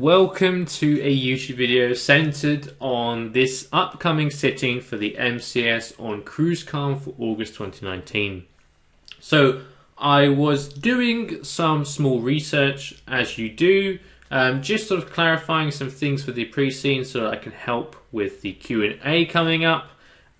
welcome to a YouTube video centered on this upcoming sitting for the MCS on Cruisecalm for August 2019. So I was doing some small research, as you do, just sort of clarifying some things for the pre-scene so that I can help with the Q&A coming up.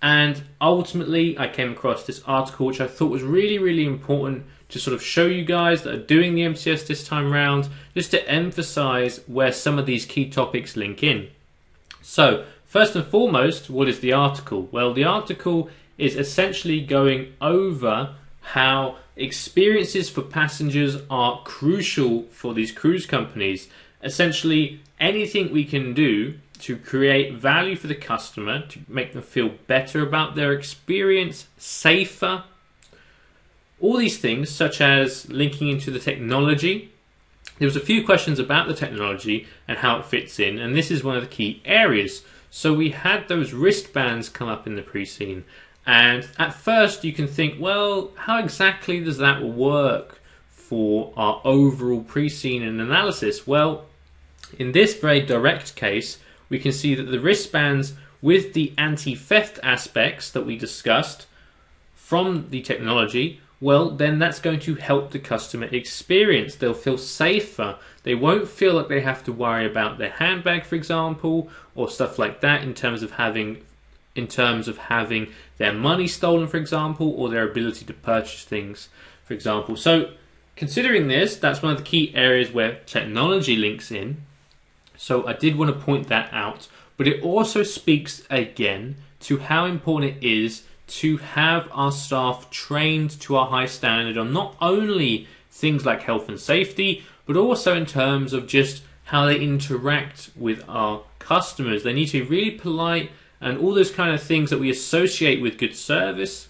And ultimately I came across this article which I thought was really important to sort of show you guys that are doing the MCS this time round, just to emphasize where some of these key topics link in. So first and foremost, what is the article? Well, the article is essentially going over how experiences for passengers are crucial for these cruise companies. Essentially anything we can do to create value for the customer, to make them feel better about their experience, safer, all these things, such as linking into the technology. There was a few questions about the technology and how it fits in, and this is one of the key areas. So we had those wristbands come up in the pre-scene, and at first you can think, well, how exactly does that work for our overall pre-scene and analysis? Well, in this very direct case, we can see that the wristbands with the anti-theft aspects that we discussed from the technology, well, then that's going to help the customer experience. They'll feel safer. They won't feel like they have to worry about their handbag, for example, or stuff like that in terms of having their money stolen, for example, or their ability to purchase things, for example. So considering this, that's one of the key areas where technology links in. So I did want to point that out, but it also speaks again to how important it is to have our staff trained to our high standard on not only things like health and safety, but also in terms of just how they interact with our customers. They need to be really polite and all those kind of things that we associate with good service.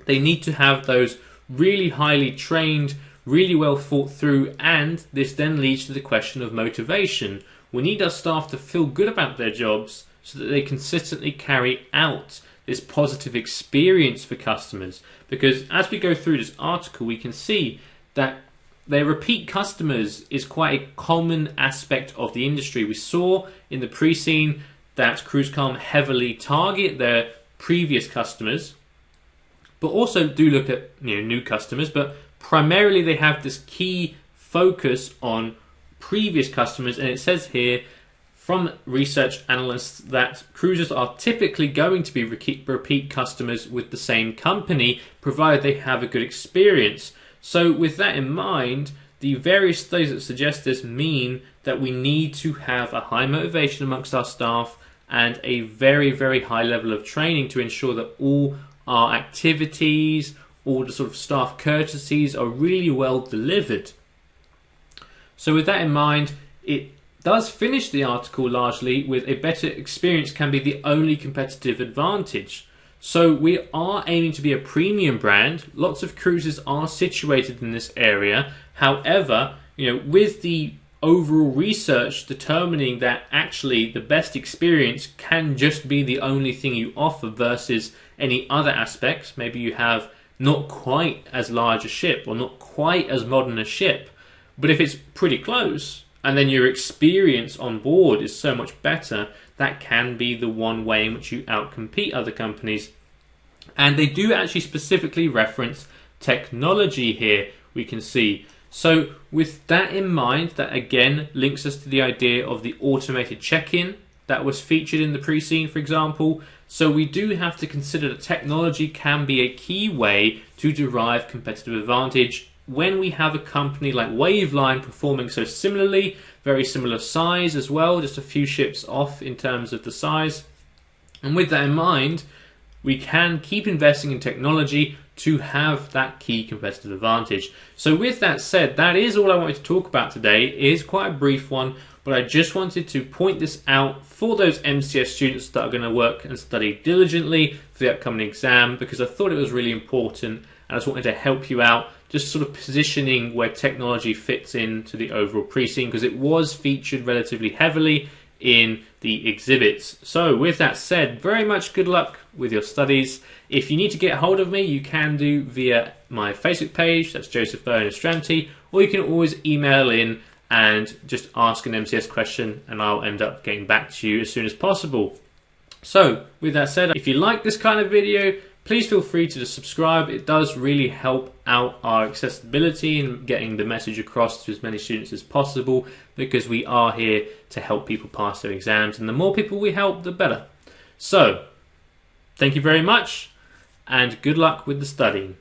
They need to have those really highly trained, really well thought through, and this then leads to the question of motivation. We need our staff to feel good about their jobs so that they consistently carry out this positive experience for customers. Because as we go through this article, we can see that their repeat customers is quite a common aspect of the industry. We saw in the pre-scene that Cruisecalm heavily target their previous customers, but also do look at new customers, but primarily they have this key focus on previous customers. And it says here from research analysts that cruisers are typically going to be repeat customers with the same company, provided they have a good experience. So with that in mind, the various studies that suggest this mean that we need to have a high motivation amongst our staff and a very high level of training to ensure that all our activities, all the sort of staff courtesies are really well delivered. So with that in mind, it does finish the article largely with a better experience can be the only competitive advantage. So we are aiming to be a premium brand. Lots of cruises are situated in this area. However, with the overall research determining that actually the best experience can just be the only thing you offer versus any other aspects. Maybe you have not quite as large a ship or not quite as modern a ship, but if it's pretty close, and then your experience on board is so much better, that can be the one way in which you outcompete other companies. And they do actually specifically reference technology here, we can see. So with that in mind, that again links us to the idea of the automated check-in that was featured in the pre-scene, for example. So we do have to consider that technology can be a key way to derive competitive advantage when we have a company like Waveline performing so similarly, very similar size as well, just a few ships off in terms of the size. And with that in mind, we can keep investing in technology to have that key competitive advantage. So with that said, that is all I wanted to talk about today. It is quite a brief one, but I just wanted to point this out for those MCS students that are going to work and study diligently for the upcoming exam, because I thought it was really important and I just wanted to help you out, just sort of positioning where technology fits into the overall pre-scene, because it was featured relatively heavily in the exhibits. So with that said, very much good luck with your studies. If you need to get hold of me, you can do via my Facebook page, that's Joseph Bowen Astranti, or you can always email in and just ask an MCS question, and I'll end up getting back to you as soon as possible. So with that said, if you like this kind of video, please feel free to just subscribe. It does really help out our accessibility and getting the message across to as many students as possible, because we are here to help people pass their exams, and the more people we help, the better. So thank you very much, and good luck with the studying.